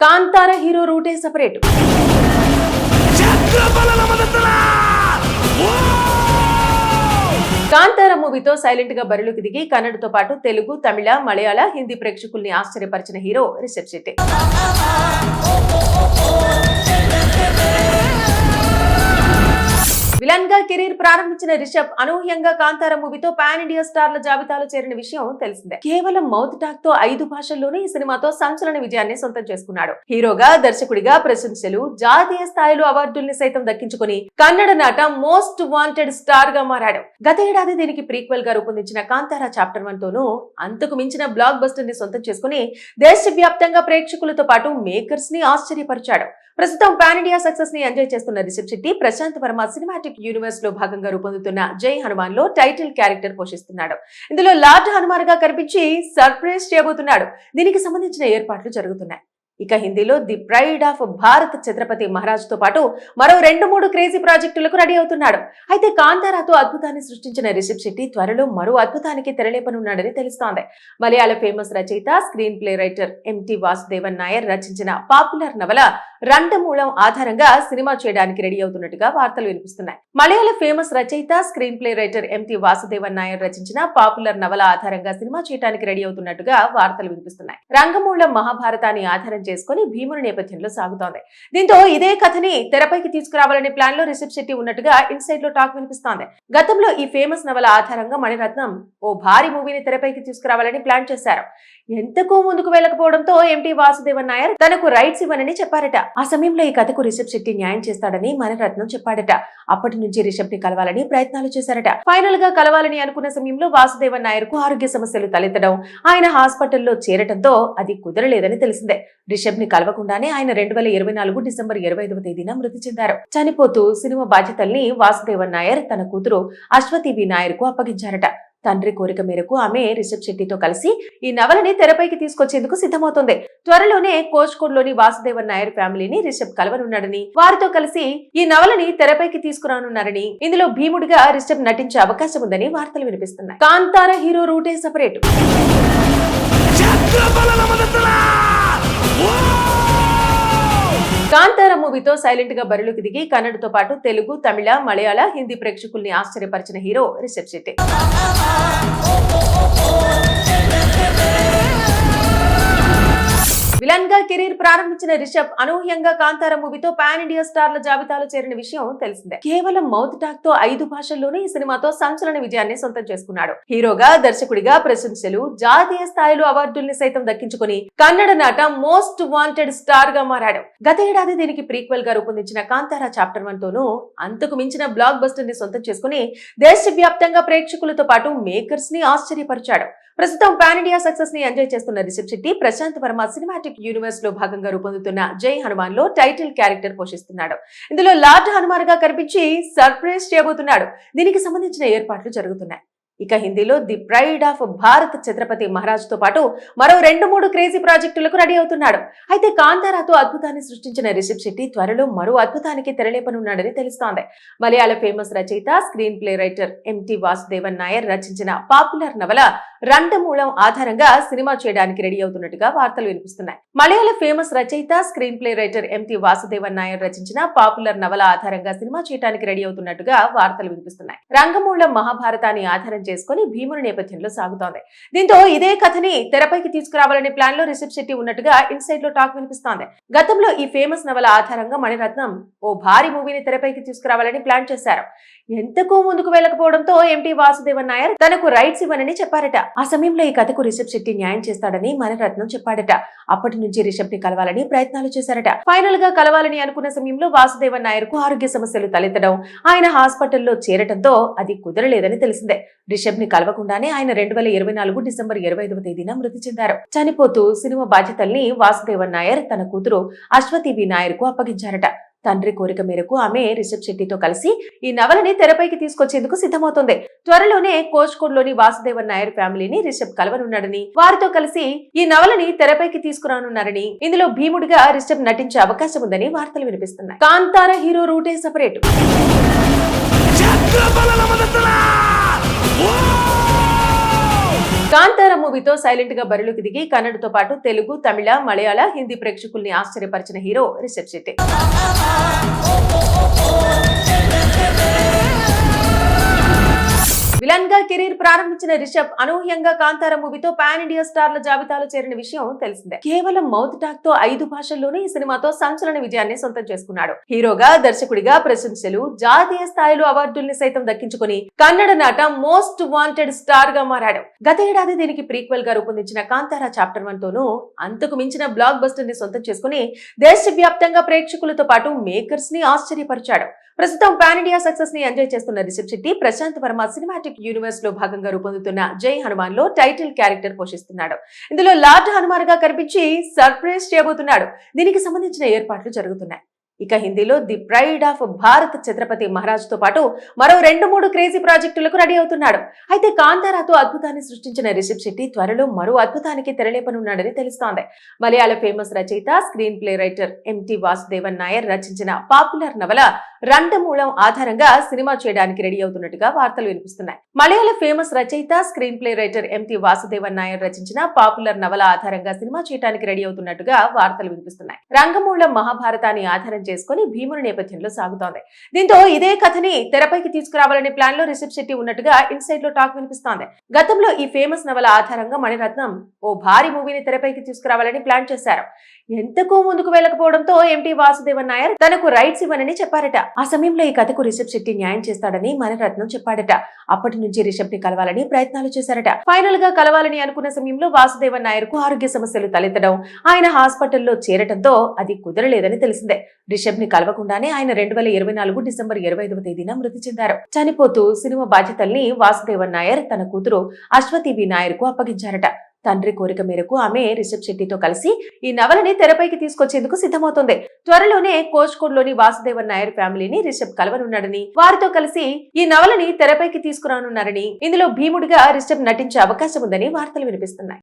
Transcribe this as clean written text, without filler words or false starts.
Kantara hero రూటే separate. Kantara మూవీతో silent గా బరిలోకి దిగి కన్నడతో పాటు తెలుగు, తమిళ, మలయాళ, హిందీ ప్రేక్షకుల్ని ఆశ్చర్యపరిచిన హీరో రిషబ్ శెట్టి. విలన్ గా కెరీర్ ప్రారంభించిన రిషబ్ అనూహ్యంగా కాంతార మూవీతో పాన్ ఇండియా స్టార్ల జాబితాలో చేరిన విషయం తెలిసిందే. కేవలం మౌత్ టాక్ తో 5 భాషల్లోనే ఈ సినిమాతో సంచలన విజయాన్ని సొంతం చేసుకున్నాడు. హీరోగా, దర్శకుడిగా ప్రశంసలు, జాతీయ స్థాయిలో అవార్డుల్ని సైతం దక్కించుకుని కన్నడ నాట మోస్ట్ వాంటెడ్ స్టార్ గా మారాడు. గత ఏడాది దీనికి ప్రీక్వెల్ గా రూపొందించిన కాంతార చాప్టర్ 1 తోనూ అంతకు మించిన బ్లాక్ బస్టర్ ని సొంతం చేసుకుని దేశవ్యాప్తంగా ప్రేక్షకులతో పాటు మేకర్స్ ని ఆశ్చర్యపరిచాడు. ప్రస్తుతం పాన్ ఇండియా సక్సెస్ ని ఎంజాయ్ చేస్తున్న రిషబ్ శెట్టి ప్రశాంత్ వర్మ సినిమాటిక్ యూనివర్స్ లో భాగంగా రూపొందుతున్న జై హనుమాన్ లో టైటిల్ క్యారెక్టర్ పోషిస్తున్నాడు. ఇందులో లార్డ్ హనుమాన్ గా కనిపించి సర్ప్రైజ్ చేయబోతున్నాడు. దీనికి సంబంధించిన ఏర్పాట్లు జరుగుతున్నాయి. ఇక హిందీలో the pride of Bharat Chhatrapati Maharaj తో పాటు మరో 2-3 క్రేజీ ప్రాజెక్టులకు రెడీ అవుతున్నాడు. అయితే కాంతారాతో అద్భుతాన్ని సృష్టించిన రిషబ్ శెట్టి త్వరలో మరో అద్భుతానికి తెరలేపనున్నాడని తెలుస్తోంది. మలయాళ ఫేమస్ రచయిత, స్క్రీన్ ప్లే రైటర్ ఎంటి వాసుదేవన్ నాయర్ రచించిన పాపులర్ నవల రండమూలం ఆధారంగా సినిమా చేయడానికి రెడీ అవుతున్నట్టుగా వార్తలు వినిపిస్తున్నాయి. మలయాళ ఫేమస్ రచయిత, స్క్రీన్ ప్లే రైటర్ ఎంటి వాసుదేవన్ నాయర్ రచించిన పాపులర్ నవల ఆధారంగా సినిమా చేయడానికి రెడీ అవుతున్నట్టుగా వార్తలు వినిపిస్తున్నాయి. రంగమూలం మహాభారతాన్ని ఆధారం చేసుకుని భీముని నేపథ్యంలో సాగుతోంది. దీంతో ఇదే కథని తెరపైకి తీసుకురావాలనే ప్లాన్ లో రిషబ్ శెట్టి ఉన్నట్టుగా ఇన్సైడ్ లో టాక్ వినిపిస్తోంది. గతంలో ఈ ఫేమస్ నవల ఆధారంగా మణిరత్నం ఓ భారీ మూవీని తెరపైకి తీసుకురావాలని ప్లాన్ చేశారు. ఎంతకు ముందుకు వెళ్లకపోవడంతో ఎంటి వాసుదేవన్ నాయర్ తనకు రైట్స్ ఇవ్వనని చెప్పారట. ఆ సమయంలో ఈ కథకు రిషబ్ శెట్టి న్యాయం చేస్తాడని మణిరత్నం చెప్పాడట. అప్పటి నుంచి రిషబ్ ని కలవాలని ప్రయత్నాలు చేశారట. ఫైనల్ గా కలవాలని అనుకున్న సమయంలో వాసుదేవన్ నాయర్ కు ఆరోగ్య సమస్యలు తలెత్తడం, ఆయన హాస్పిటల్లో చేరటంతో అది కుదరలేదని తెలిసిందే. రిషబ్ ని కలవకుండానే ఆయన 2024 డిసెంబర్ 25వ తేదీన మృతి చెందారు. చనిపోతూ సినిమా బాధ్యతల్ని వాసుదేవన్ నాయర్ తన కూతురు అశ్వతి వి నాయర్ కు అప్పగించారట. తండ్రి కోరిక మేరకు ఆమె రిషబ్ శెట్టితో కలిసి ఈ నవలని తెరపైకి తీసుకొచ్చేందుకు సిద్ధమవుతుంది. త్వరలోనే కోచ్కోడ్ లోని వాసుదేవన్ నాయర్ ఫ్యామిలీని రిషబ్ కలవనున్నాడని, వారితో కలిసి ఈ నవలని తెరపైకి తీసుకురానున్నారని, ఇందులో భీముడిగా రిషబ్ నటించే అవకాశం ఉందని వార్తలు వినిపిస్తున్నాయి. కాంతార హీరో రూటే సెపరేట్. కాంతార మూవీతో సైలెంట్ గా బరిలోకి దిగి కన్నడతో పాటు తెలుగు, తమిళ, మలయాళ, హిందీ ప్రేక్షకుల్ని ఆశ్చర్యపరిచిన హీరో రిషబ్ శెట్టి. విలన్ గా కెరీర్ ప్రారంభించిన రిషబ్ అనూహ్యంగా కాంతార మూవీతో పాన్ ఇండియా స్టార్ల జాబితాలో చేరిన విషయం తెలిసిందే. కేవలం మౌత్ టాక్ తో 5 భాషల్లోనే ఈ సినిమాతో సంచలన విజయాన్ని సొంతం చేసుకున్నాడు. హీరోగా, దర్శకుడిగా ప్రశంసలు, జాతీయ స్థాయిలో అవార్డుల్ని సైతం దక్కించుకుని కన్నడ నాట మోస్ట్ వాంటెడ్ స్టార్ గా మారాడు. గత ఏడాది దీనికి ప్రీక్వెల్ గా రూపొందించిన కాంతార చాప్టర్ 1 తోనూ అంతకు మించిన బ్లాక్ బస్టర్ ని సొంతం చేసుకుని దేశవ్యాప్తంగా ప్రేక్షకులతో పాటు మేకర్స్ ని ఆశ్చర్యపరిచాడు. ప్రస్తుతం పాన్ ఇండియా సక్సెస్ ని ఎంజాయ్ చేస్తున్న రిషబ్ శెట్టి ప్రశాంత్ వర్మ సినిమాటిక్ యూనివర్స్ లో భాగంగా రూపొందుతున్న జై హనుమాన్ లో టైటిల్ క్యారెక్టర్ పోషిస్తున్నాడు. ఇందులో లార్డ్ హనుమాన్ గా కనిపించి సర్ప్రైజ్ చేయబోతున్నాడు. దీనికి సంబంధించిన ఏర్పాట్లు జరుగుతున్నాయి. ఇక హిందీలో the pride of Bharat Chhatrapati Maharaj తో పాటు మరో 2-3 క్రేజీ ప్రాజెక్టులకు రెడీ అవుతున్నాడు. అయితే కాంతారాతో అద్భుతాన్ని సృష్టించిన రిషబ్ శెట్టి త్వరలో మరో అద్భుతానికి తెరలేపనున్నాడని తెలుస్తోంది. మలయాళ ఫేమస్ రచయిత, స్క్రీన్ ప్లే రైటర్ ఎంటి వాసుదేవన్ నాయర్ రచించిన పాపులర్ నవల రండమూలం ఆధారంగా సినిమా చేయడానికి రెడీ అవుతున్నట్టుగా వార్తలు వినిపిస్తున్నాయి. మలయాళ ఫేమస్ రచయిత, స్క్రీన్ ప్లే రైటర్ ఎంటి వాసుదేవన్ నాయర్ రచించిన పాపులర్ నవల ఆధారంగా సినిమా చేయడానికి రెడీ అవుతున్నట్టుగా వార్తలు వినిపిస్తున్నాయి. రంగమూలం మహాభారతాన్ని ఆధారం చేసుకుని భీముని నేపథ్యంలో సాగుతోంది. దీంతో ఇదే కథని తెరపైకి తీసుకురావాలనే ప్లాన్ లో రిషబ్ శెట్టి ఉన్నట్టుగా ఇన్సైడ్ లో టాక్ వినిపిస్తోంది. గతంలో ఈ ఫేమస్ నవల ఆధారంగా మణిరత్నం ఓ భారీ మూవీని తెరపైకి తీసుకురావాలని ప్లాన్ చేశారు. ఎంతకు ముందుకు వెళ్లకపోవడంతో ఎంటి వాసుదేవన్ నాయర్ తనకు రైట్స్ ఇవ్వనని చెప్పారట. ఆ సమయంలో ఈ కథకు రిషబ్ శెట్టి న్యాయం చేస్తాడని మణిరత్నం చెప్పాడట. అప్పటి నుంచి రిషబ్ ని కలవాలని ప్రయత్నాలు చేశారట. ఫైనల్ గా కలవాలని అనుకున్న సమయంలో వాసుదేవన్ నాయర్ కు ఆరోగ్య సమస్యలు తలెత్తడం, ఆయన హాస్పిటల్లో చేరటంతో అది కుదరలేదని తెలిసిందే. రిషబ్ ని కలవకుండానే ఆయన 2024 డిసెంబర్ 25వ తేదీన మృతి చెందారు. చనిపోతూ సినిమా బాధ్యతల్ని వాసుదేవన్ నాయర్ తన కూతురు అశ్వతి వి నాయర్ కు అప్పగించారట. తండ్రి కోరిక మేరకు ఆమె రిషబ్ శెట్టితో కలిసి ఈ నవలని తెరపైకి తీసుకొచ్చేందుకు సిద్ధమవుతుంది. త్వరలోనే కోచ్కోడ్ లోని వాసుదేవన్ నాయర్ ఫ్యామిలీని రిషబ్ కలవనున్నాడని, వారితో కలిసి ఈ నవలని తెరపైకి తీసుకురానున్నారని, ఇందులో భీముడిగా రిషబ్ నటించే అవకాశం ఉందని వార్తలు వినిపిస్తున్నాయి. కాంతార హీరో రూటే సెపరేట్. కాంతార మూవీతో సైలెంట్ గా బరిలోకి దిగి కన్నడతో పాటు తెలుగు, తమిళ, మలయాళ, హిందీ ప్రేక్షకుల్ని ఆశ్చర్యపరిచిన హీరో రిషబ్ శెట్టి. విలన్ గా కెరీర్ ప్రారంభించిన రిషబ్ అనూహ్యంగా కాంతార మూవీతో పాన్ ఇండియా స్టార్ల జాబితాలో చేరిన విషయం తెలిసిందే. కేవలం మౌత్ టాక్ తో 5 భాషల్లోనే ఈ సినిమాతో సంచలన విజయాన్ని సొంతం చేసుకున్నాడు. హీరోగా, దర్శకుడిగా ప్రశంసలు, జాతీయ స్థాయిలో అవార్డుల్ని సైతం దక్కించుకుని కన్నడ నాట మోస్ట్ వాంటెడ్ స్టార్ గా మారాడు. గత ఏడాది దీనికి ప్రీక్వెల్ గా రూపొందించిన కాంతార చాప్టర్ 1 తోనూ అంతకు మించిన బ్లాక్ బస్టర్ ని సొంతం చేసుకుని దేశవ్యాప్తంగా ప్రేక్షకులతో పాటు మేకర్స్ ని ఆశ్చర్యపరిచాడు. ప్రస్తుతం పాన్ ఇండియా సక్సెస్ ని ఎంజాయ్ చేస్తున్న రిషబ్ శెట్టి ప్రశాంత్ వర్మ సినిమాటిక్ యూనివర్స్ లో భాగంగా రూపొందుతున్న జై హనుమాన్ లో టైటిల్ క్యారెక్టర్ పోషిస్తున్నాడు. ఇందులో లార్డ్ హనుమాన్ గా కనిపించి సర్ప్రైజ్ చేయబోతున్నాడు. దీనికి సంబంధించిన ఏర్పాట్లు జరుగుతున్నాయి. ఇక హిందీలో the pride of Bharat Chhatrapati Maharaj తో పాటు మరో 2-3 క్రేజీ ప్రాజెక్టులకు రెడీ అవుతున్నాడు. అయితే కాంతారాతో అద్భుతాన్ని సృష్టించిన రిషబ్ శెట్టి త్వరలో మరో అద్భుతానికి తెరలేపనున్నాడని తెలుస్తోంది. మలయాళ ఫేమస్ రచయిత, స్క్రీన్ ప్లే రైటర్ ఎంటి వాసుదేవన్ నాయర్ రచించిన పాపులర్ నవల రండమూలం ఆధారంగా సినిమా చేయడానికి రెడీ అవుతున్నట్టుగా వార్తలు వినిపిస్తున్నాయి. మలయాళ ఫేమస్ రచయిత, స్క్రీన్ ప్లే రైటర్ ఎంటి వాసుదేవన్ నాయర్ రచించిన పాపులర్ నవల ఆధారంగా సినిమా చేయడానికి రెడీ అవుతున్నట్టుగా వార్తలు వినిపిస్తున్నాయి. రంగమూలం మహాభారతాన్ని ఆధారం చేసుకుని భీముని నేపథ్యంలో సాగుతోంది. దీంతో ఇదే కథని తెరపైకి తీసుకురావాలనే ప్లాన్ లో రిషబ్ శెట్టి ఉన్నట్టుగా ఇన్సైడ్ లో టాక్ వినిపిస్తోంది. గతంలో ఈ ఫేమస్ నవల ఆధారంగా మణిరత్నం ఓ భారీ మూవీని తెరపైకి తీసుకురావాలని ప్లాన్ చేశారు. ఎంతకు ముందుకు వెళ్లకపోవడంతో ఎంటి వాసుదేవన్ నాయర్ తనకు రైట్స్ ఇవ్వనని చెప్పారట. ఆ సమయంలో ఈ కథకు రిషబ్ శెట్టి న్యాయం చేస్తాడని మణిరత్నం చెప్పాడట. అప్పటి నుంచి రిషబ్ ని కలవాలని ప్రయత్నాలు చేశారట. ఫైనల్ గా కలవాలని అనుకున్న సమయంలో వాసుదేవన్ నాయర్ కు ఆరోగ్య సమస్యలు తలెత్తడం, ఆయన హాస్పిటల్లో చేరటంతో అది కుదరలేదని తెలిసిందే. రిషబ్ ని కలవకుండానే ఆయన 2024 డిసెంబర్ 25వ తేదీన మృతి చెందారు. చనిపోతూ సినిమా బాధ్యతల్ని వాసుదేవన్ నాయర్ తన కూతురు అశ్వతి బి నాయర్ కు అప్పగించారట. తండ్రి కోరిక మేరకు ఆమె రిషబ్ శెట్టితో కలిసి ఈ నవలని తెరపైకి తీసుకొచ్చేందుకు సిద్ధమవుతోంది. త్వరలోనే కోచ్కోడ్ లోని వాసుదేవన్ నాయర్ ఫ్యామిలీని రిషబ్ కలవనున్నాడని, వారితో కలిసి ఈ నవలని తెరపైకి తీసుకురానున్నారని, ఇందులో భీముడిగా రిషబ్ నటించే అవకాశం ఉందని వార్తలు వినిపిస్తున్నాయి.